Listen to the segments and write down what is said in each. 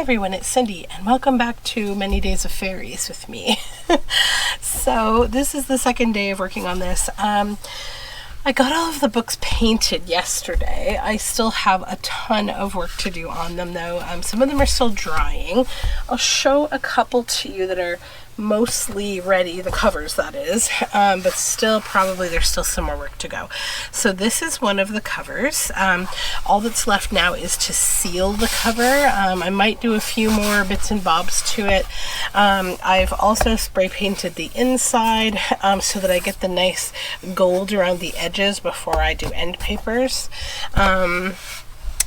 everyone, it's Cindy and welcome back to Many Days of Fairies with me. So this is the second day of working on this. I got all of the books painted yesterday. I still have a ton of work to do on them though. Some of them are still drying. I'll show a couple to you that are mostly ready, the covers that is, but still probably there's still some more work to go. So this is one of the covers. All that's left now is to seal the cover. I might do a few more bits and bobs to it. I've also spray painted the inside so that I get the nice gold around the edges before I do end papers.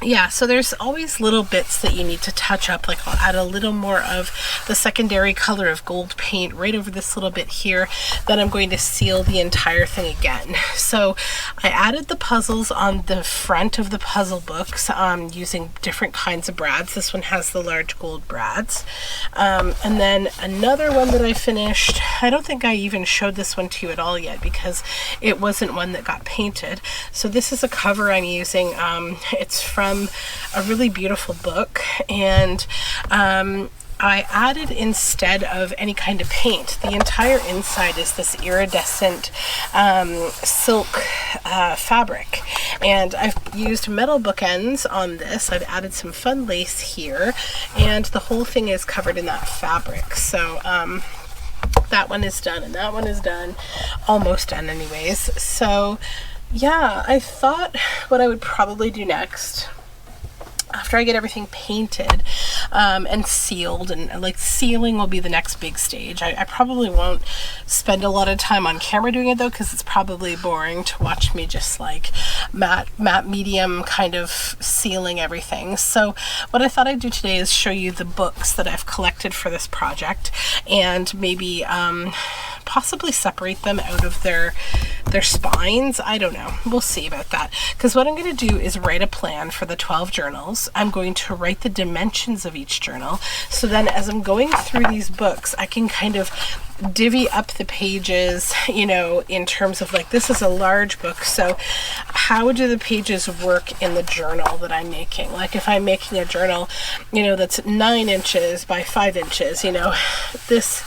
Yeah, so there's always little bits that you need to touch up. Like I'll add a little more of the secondary color of gold paint right over this little bit here. Then I'm going to seal the entire thing again. So I added the puzzles on the front of the puzzle books using different kinds of brads. This one has the large gold brads. And then another one that I finished, I don't think I even showed this one to you at all yet because it wasn't one that got painted. So this is a cover I'm using. It's from a really beautiful book, and I added, instead of any kind of paint, the entire inside is this iridescent silk fabric, and I've used metal bookends on this. I've added some fun lace here, and the whole thing is covered in that fabric. So that one is done, and that one is done, almost done anyways. So yeah, I thought what I would probably do next, after I get everything painted and sealed, and like sealing will be the next big stage. I probably won't spend a lot of time on camera doing it though, because it's probably boring to watch me just like matte medium kind of sealing everything. So what I thought I'd do today is show you the books that I've collected for this project, and maybe possibly separate them out of their spines. I don't know. We'll see about that. Because what I'm going to do is write a plan for the 12 journals. I'm going to write the dimensions of each journal. So then as I'm going through these books, I can kind of divvy up the pages, you know, in terms of like, this is a large book, so how do the pages work in the journal that I'm making? Like if I'm making a journal, you know, that's 9 inches by 5 inches, you know, this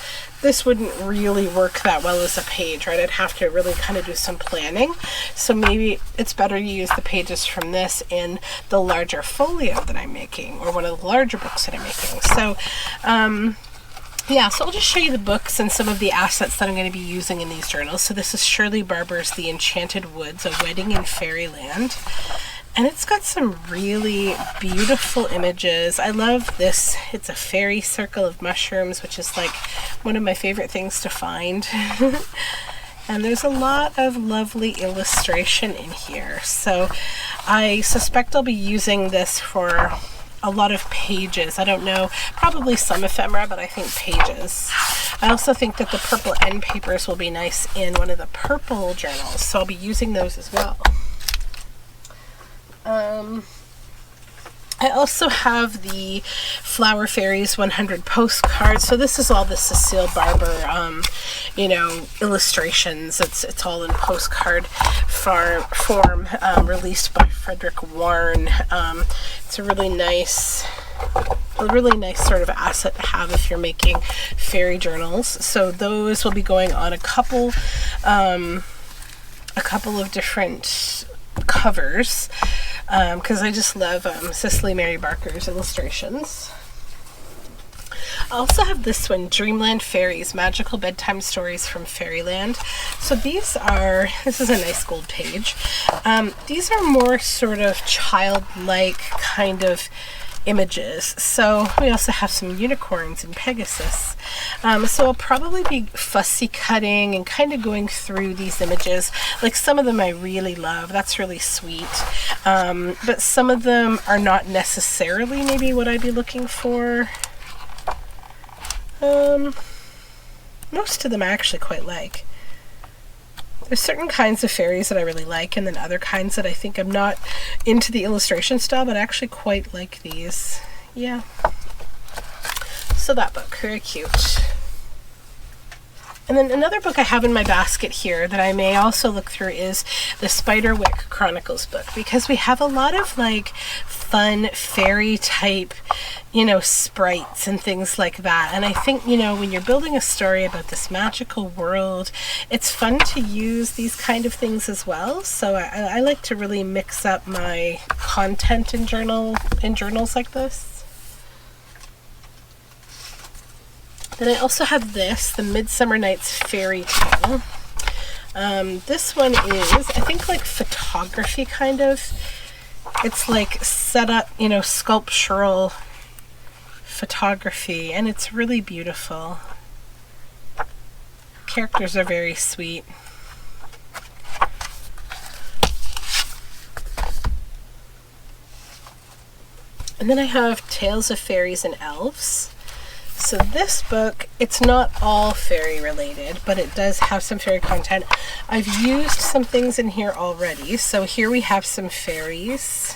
wouldn't really work that well as a page, right? I'd have to really kind of do some planning. So maybe it's better to use the pages from this in the larger folio that I'm making, or one of the larger books that I'm making. So yeah, so I'll just show you the books and some of the assets that I'm going to be using in these journals. So this is Shirley Barber's The Enchanted Woods, A Wedding in Fairyland. And it's got some really beautiful images. I love this. It's a fairy circle of mushrooms, which is like one of my favorite things to find. And there's a lot of lovely illustration in here. So I suspect I'll be using this for a lot of pages. I don't know, probably some ephemera, but I think pages. I also think that the purple end papers will be nice in one of the purple journals, so I'll be using those as well. I also have the Flower Fairies 100 postcards. So this is all the Cecile Barber, you know, illustrations. It's all in postcard form, released by Frederick Warren. It's a really nice sort of asset to have if you're making fairy journals. So those will be going on a couple of different covers, because I just love Cicely Mary Barker's illustrations. I also have this one, Dreamland Fairies, Magical Bedtime Stories from Fairyland. So this is a nice gold page. These are more sort of childlike kind of images. So we also have some unicorns and Pegasus. So I'll probably be fussy cutting and kind of going through these images. Like some of them I really love. That's really sweet. But some of them are not necessarily maybe what I'd be looking for. Most of them I actually quite like. There's certain kinds of fairies that I really like, and then other kinds that I think I'm not into the illustration style, but I actually quite like these. Yeah. So that book, very cute. And then another book I have in my basket here that I may also look through is the Spiderwick Chronicles book, because we have a lot of like fun fairy type, you know, sprites and things like that. And I think, you know, when you're building a story about this magical world, it's fun to use these kind of things as well. So I like to really mix up my content in journals like this. Then I also have this, the Midsummer Night's Fairy Tale. This one is, I think, like photography kind of. It's like set up, you know, sculptural photography, and it's really beautiful. Characters are very sweet. And then I have Tales of Fairies and Elves. So this book, it's not all fairy related, but it does have some fairy content. I've used some things in here already. So here we have some fairies.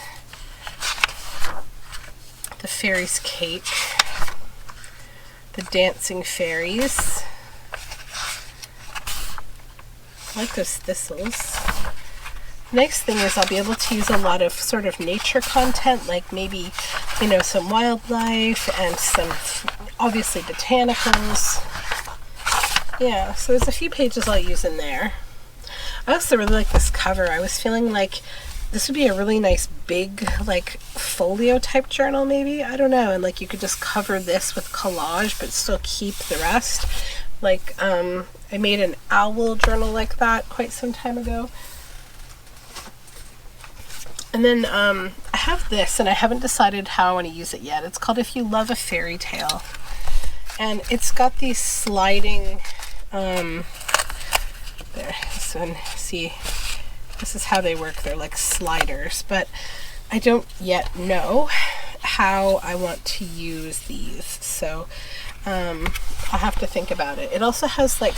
The fairies cake. The dancing fairies. I like those thistles. Nice thing is I'll be able to use a lot of sort of nature content, like maybe, you know, some wildlife and some, obviously, botanicals. Yeah, so there's a few pages I'll use in there. I also really like this cover. I was feeling like this would be a really nice big, like, folio type journal maybe. I don't know. And like you could just cover this with collage but still keep the rest. Like, I made an owl journal like that quite some time ago. And then I have this, and I haven't decided how I want to use it yet. It's called If You Love a Fairy Tale. And it's got these sliding, there, this one, see, this is how they work. They're like sliders, but I don't yet know how I want to use these. So I'll have to think about it. It also has like,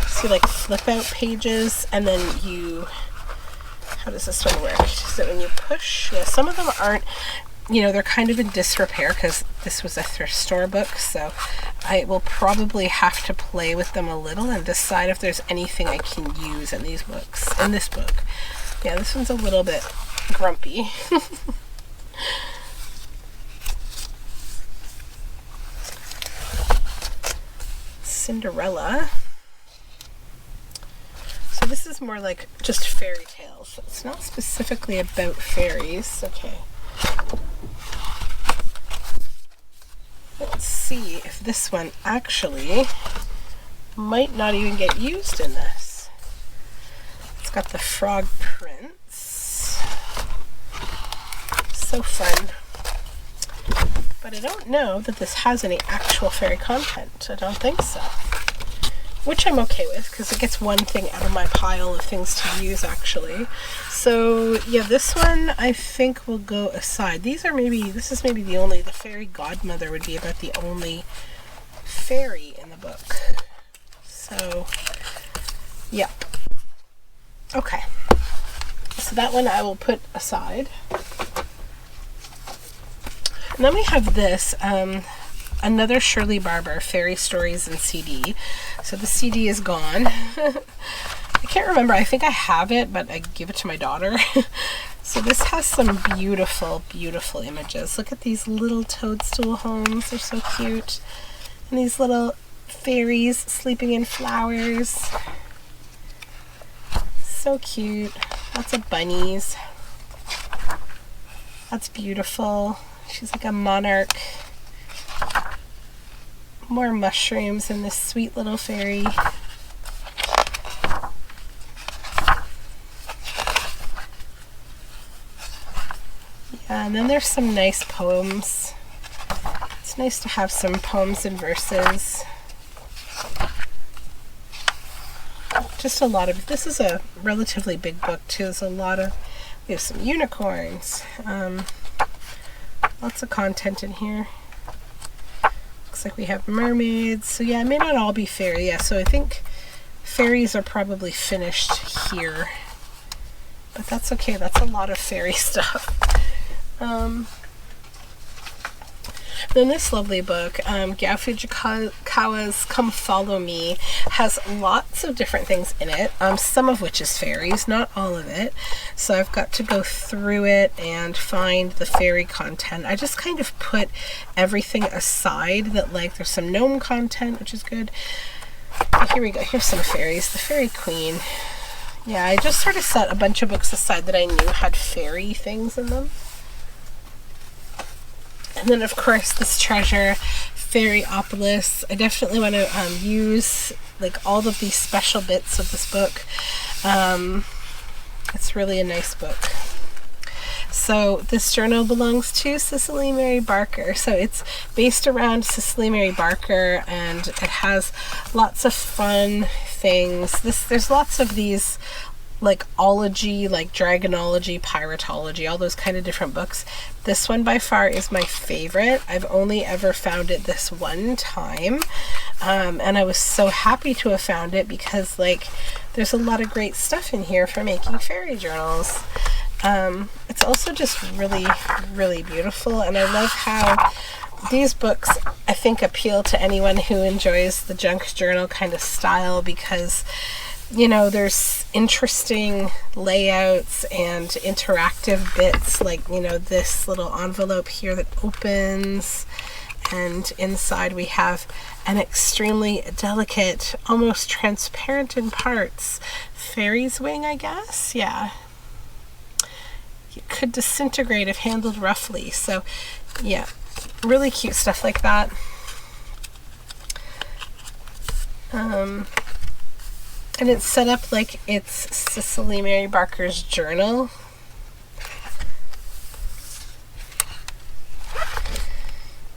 see, like flip out pages, and then you, how does this one work? So when you push, yeah, some of them aren't, you know, they're kind of in disrepair because this was a thrift store book, so I will probably have to play with them a little and decide if there's anything I can use in these books, in this book. Yeah, this one's a little bit grumpy. Cinderella. So this is more like just fairy tales. It's not specifically about fairies. Okay. Let's see if this one actually might not even get used in this. It's got the frog prints. So fun. But I don't know that this has any actual fairy content. I don't think so. Which I'm okay with, because it gets one thing out of my pile of things to use, actually. So, yeah, this one I think will go aside. These are maybe, this is maybe the only, the fairy godmother would be about the only fairy in the book. So, yep. Okay. So that one I will put aside. And then we have this, another Shirley Barber, Fairy Stories and CD. So the CD is gone. I can't remember. I think I have it, but I give it to my daughter. So this has some beautiful, beautiful images. Look at these little toadstool homes. They're so cute. And these little fairies sleeping in flowers. So cute. Lots of bunnies. That's beautiful. She's like a monarch. More mushrooms and this sweet little fairy. Yeah, and then there's some nice poems. It's nice to have some poems and verses. Just a lot of, this is a relatively big book too. There's a lot of, we have some unicorns. Lots of content in here. Looks like we have mermaids. So yeah, it may not all be fairy. Yeah, so I think fairies are probably finished here. But that's okay. That's a lot of fairy stuff. Then this lovely book, Gao Fujikawa's Come Follow Me, has lots of different things in it, some of which is fairies, not all of it. So I've got to go through it and find the fairy content. I just kind of put everything aside that, like, there's some gnome content, which is good. Here we go. Here's some fairies. The Fairy Queen. Yeah, I just sort of set a bunch of books aside that I knew had fairy things in them. And then, of course, this treasure, Fairyopolis. I definitely want to use like all of these special bits of this book. It's really a nice book. So this journal belongs to Cicely Mary Barker. So it's based around Cicely Mary Barker, and it has lots of fun things. There's lots of these like ology, like dragonology, piratology, all those kind of different books. This one by far is my favorite. I've only ever found it this one time, and I was so happy to have found it because, like, there's a lot of great stuff in here for making fairy journals. It's also just really, really beautiful, and I love how these books, I think, appeal to anyone who enjoys the junk journal kind of style because, you know, there's interesting layouts and interactive bits, like, you know, this little envelope here that opens, and inside we have an extremely delicate, almost transparent in parts, fairy's wing, I guess. Yeah. It could disintegrate if handled roughly. So, yeah, really cute stuff like that. And it's set up like it's Cicely Mary Barker's journal.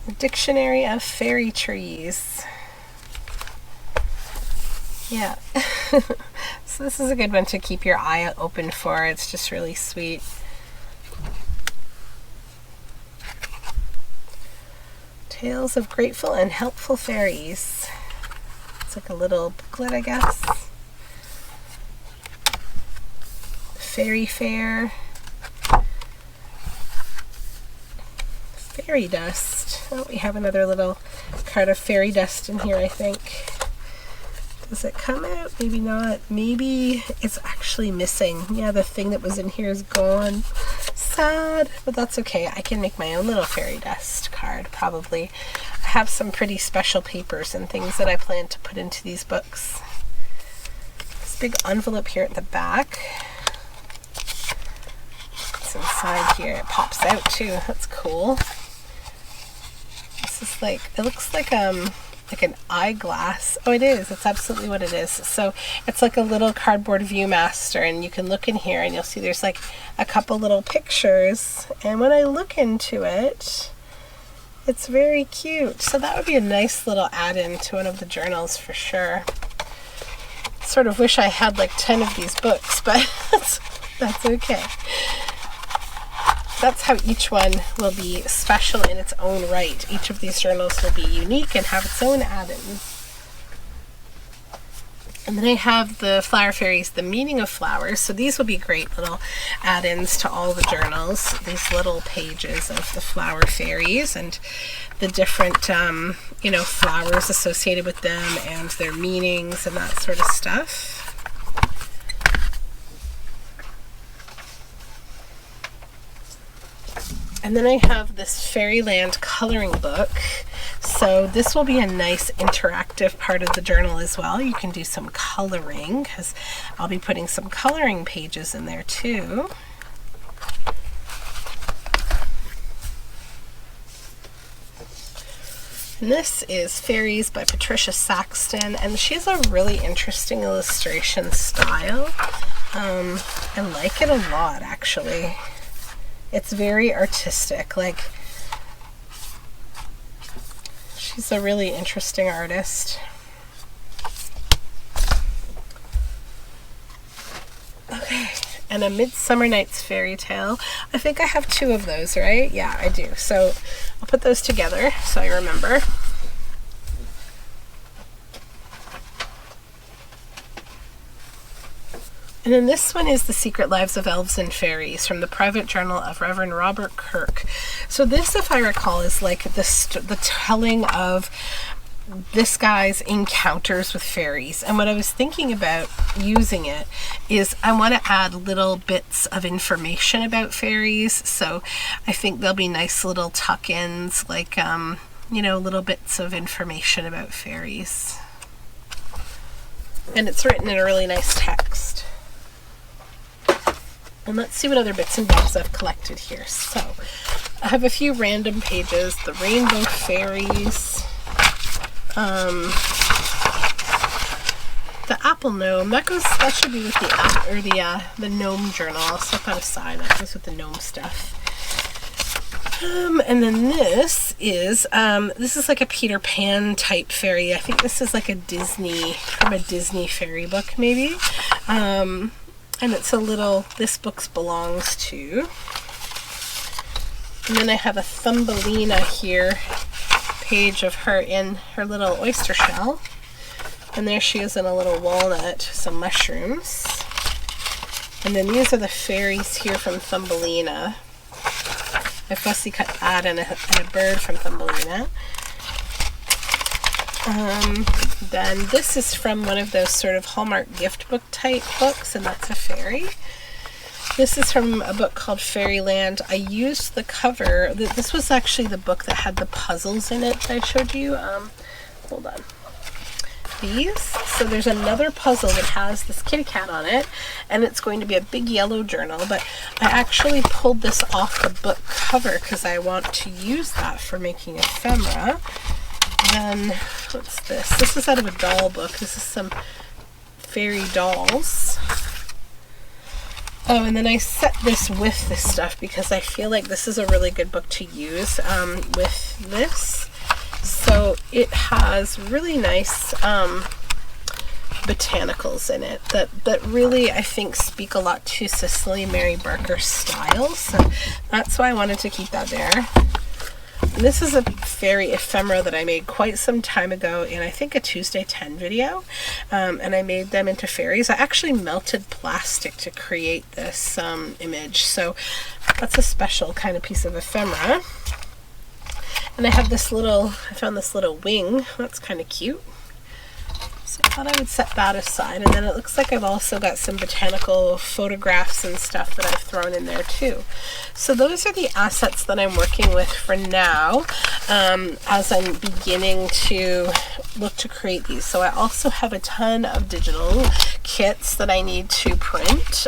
The Dictionary of Fairy Trees. Yeah. So this is a good one to keep your eye open for. It's just really sweet. Tales of Grateful and Helpful Fairies. It's like a little booklet, I guess. Fairy Fair. Fairy Dust. Oh, we have another little card of fairy dust in here, I think. Does it come out? Maybe not. Maybe it's actually missing. Yeah, the thing that was in here is gone. Sad, but that's okay. I can make my own little fairy dust card, probably. I have some pretty special papers and things that I plan to put into these books. This big envelope here at the back. It's inside here. It pops out too. That's cool. This is like, it looks like an eyeglass. Oh, it is. It's absolutely what it is. So it's like a little cardboard Viewmaster, and you can look in here and you'll see there's like a couple little pictures, and when I look into it, it's very cute. So that would be a nice little add-in to one of the journals for sure. Sort of wish I had like 10 of these books, but that's okay. That's how each one will be special in its own right. Each of these journals will be unique and have its own add-ins. And then I have the Flower Fairies, The Meaning of Flowers. So these will be great little add-ins to all the journals. These little pages of the Flower Fairies and the different, you know, flowers associated with them and their meanings and that sort of stuff. And then I have this Fairyland coloring book. So this will be a nice interactive part of the journal as well. You can do some coloring because I'll be putting some coloring pages in there too. And this is Fairies by Patricia Saxton, and she has a really interesting illustration style. I like it a lot, actually. It's very artistic. Like, she's a really interesting artist. Okay, and A Midsummer Night's Fairy Tale. I think I have 2 of those, right? Yeah, I do. So I'll put those together so I remember. And then this one is The Secret Lives of Elves and Fairies from the private journal of Reverend Robert Kirk. So this, if I recall, is like the telling of this guy's encounters with fairies. And what I was thinking about using it is I want to add little bits of information about fairies. So I think there'll be nice little tuck-ins, like, you know, little bits of information about fairies. And it's written in a really nice text. And let's see what other bits and bobs I've collected here. So I have a few random pages. The Rainbow Fairies. The Apple Gnome. That should be with the Gnome Journal. I'll set that aside. That goes with the gnome stuff. And then this is like a Peter Pan type fairy. I think this is like from a Disney fairy book, maybe. And it's this book belongs to. And then I have a Thumbelina here, page of her in her little oyster shell. And there she is in a little walnut, some mushrooms. And then these are the fairies here from Thumbelina. A fussy cut ad and a bird from Thumbelina. Then this is from one of those sort of Hallmark gift book type books, and that's a fairy. This is from a book called Fairyland. I used the cover. This was actually the book that had the puzzles in it that I showed you. Hold on. These. So there's another puzzle that has this kitty cat on it, and it's going to be a big yellow journal, but I actually pulled this off the book cover because I want to use that for making ephemera. Then, what's this? This is out of a doll book. This is some fairy dolls. Oh, and then I set this with this stuff because I feel like this is a really good book to use with this. So it has really nice botanicals in it that really, I think, speak a lot to Cicely Mary Barker's style. So that's why I wanted to keep that there. And this is a fairy ephemera that I made quite some time ago in, I think, a Tuesday 10 video. And I made them into fairies. I actually melted plastic to create this image. So that's a special kind of piece of ephemera. And I found this little wing. That's kind of cute. So I thought I would set that aside. And then it looks like I've also got some botanical photographs and stuff that I've thrown in there too. So those are the assets that I'm working with for now, as I'm beginning to look to create these. So I also have a ton of digital kits that I need to print.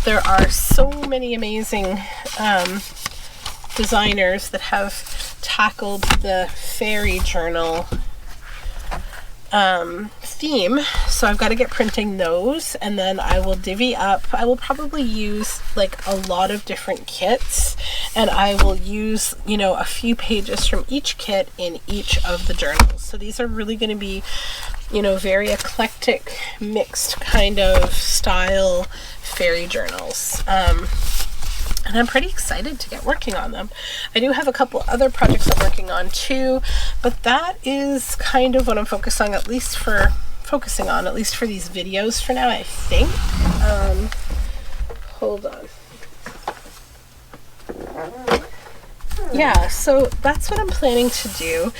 There are so many amazing designers that have tackled the fairy journal theme, so I've got to get printing those, and then I will divvy up. I will probably use like a lot of different kits, and I will use, you know, a few pages from each kit in each of the journals. So these are really going to be, you know, very eclectic, mixed kind of style fairy journals. And I'm pretty excited to get working on them. I do have a couple other projects I'm working on too, but that is kind of what I'm focusing on, at least for these videos for now, I think. Hold on. Yeah, so that's what I'm planning to do.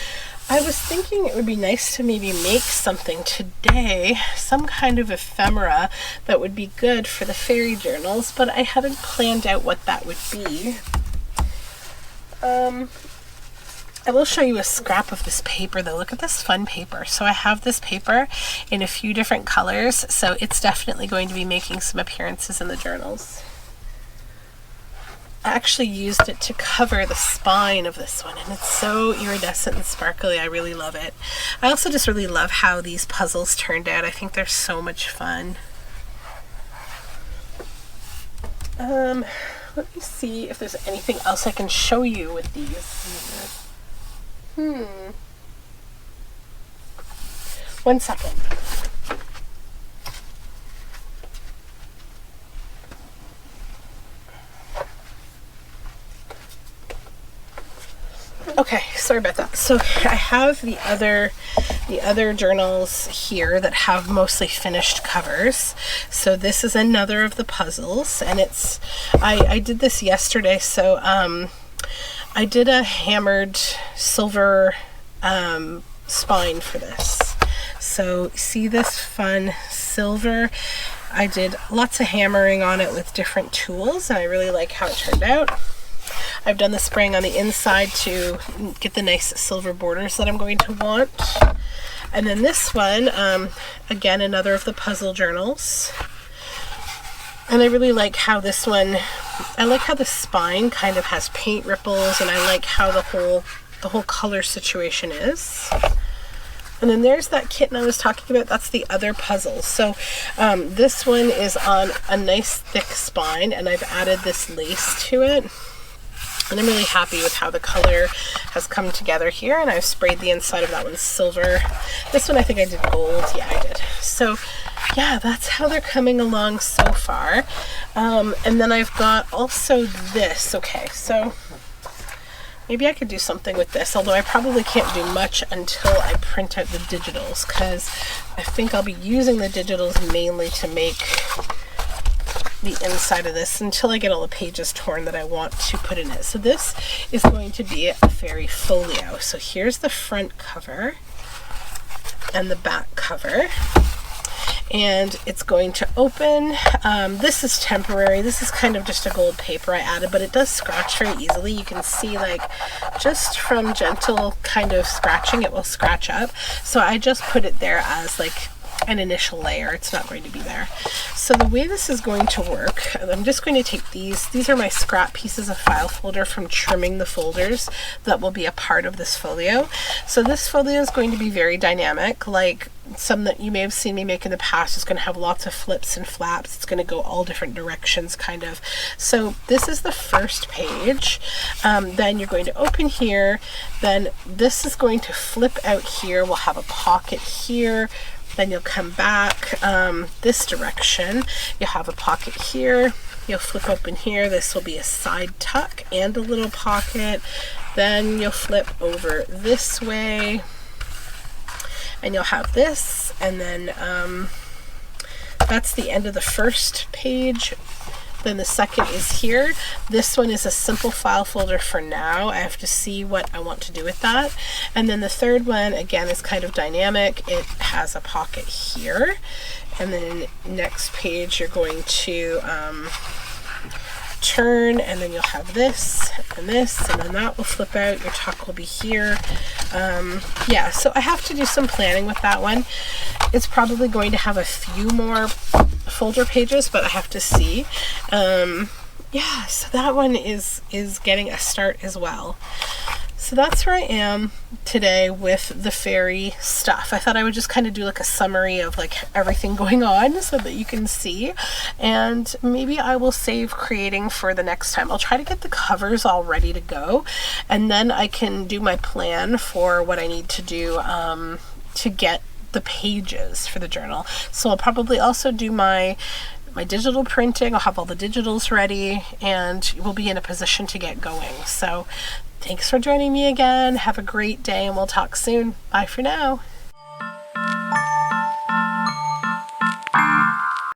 I was thinking it would be nice to maybe make something today, some kind of ephemera that would be good for the fairy journals, but I haven't planned out what that would be. I will show you a scrap of this paper though. Look at this fun paper. So I have this paper in a few different colors, so it's definitely going to be making some appearances in the journals. I actually used it to cover the spine of this one, and it's so iridescent and sparkly. I really love it. I also just really love how these puzzles turned out. I think they're so much fun. Let me see if there's anything else I can show you with these. One second. Okay, sorry about that. So I have the other journals here that have mostly finished covers. So this is another of the puzzles, and it's, I did this yesterday. So I did a hammered silver spine for this. So see this fun silver? I did lots of hammering on it with different tools, and I really like how it turned out. I've done the spraying on the inside to get the nice silver borders that I'm going to want. And then this one, again, another of the puzzle journals. And I really like how this one, I like how the spine kind of has paint ripples, and I like how the whole color situation is. And then there's that kitten I was talking about. That's the other puzzle. So this one is on a nice thick spine, and I've added this lace to it. And I'm really happy with how the color has come together here. And I've sprayed the inside of that one silver. This one I think I did gold. Yeah, I did. So yeah, that's how they're coming along so far. And then I've got also this. Okay, so maybe I could do something with this, although I probably can't do much until I print out the digitals, because I think I'll be using the digitals mainly to make the inside of this until I get all the pages torn that I want to put in it. So this is going to be a fairy folio. So here's the front cover and the back cover. And it's going to open. This is temporary. This is kind of just a gold paper I added, but it does scratch very easily. You can see, like, just from gentle kind of scratching, it will scratch up. So I just put it there as like an initial layer. It's not going to be there. So the way this is going to work, I'm just going to take these are my scrap pieces of file folder from trimming the folders that will be a part of this folio. So this folio is going to be very dynamic, like some that you may have seen me make in the past. It's going to have lots of flips and flaps. It's going to go all different directions, kind of. So this is the first page. Then you're going to open here. Then this is going to flip out here. We'll have a pocket here. Then you'll come back this direction. You'll have a pocket here. You'll flip open here. This will be a side tuck and a little pocket. Then you'll flip over this way, and you'll have this, and then that's the end of the first page. Then the second is here. This one is a simple file folder for now. I have to see what I want to do with that. And then the third one, again, is kind of dynamic. It has a pocket here. And then next page, you're going to turn, and then you'll have this, and then that will flip out. Your tuck will be here. Yeah, so I have to do some planning with that one. It's probably going to have a few more folder pages, but I have to see. Yeah, so that one is getting a start as well. So that's where I am today with the fairy stuff. I thought I would just kind of do like a summary of like everything going on so that you can see, and maybe I will save creating for the next time. I'll try to get the covers all ready to go, and then I can do my plan for what I need to do to get the pages for the journal. So I'll probably also do my digital printing. I'll have all the digitals ready, and we'll be in a position to get going. So thanks for joining me again. Have a great day, and we'll talk soon. Bye for now.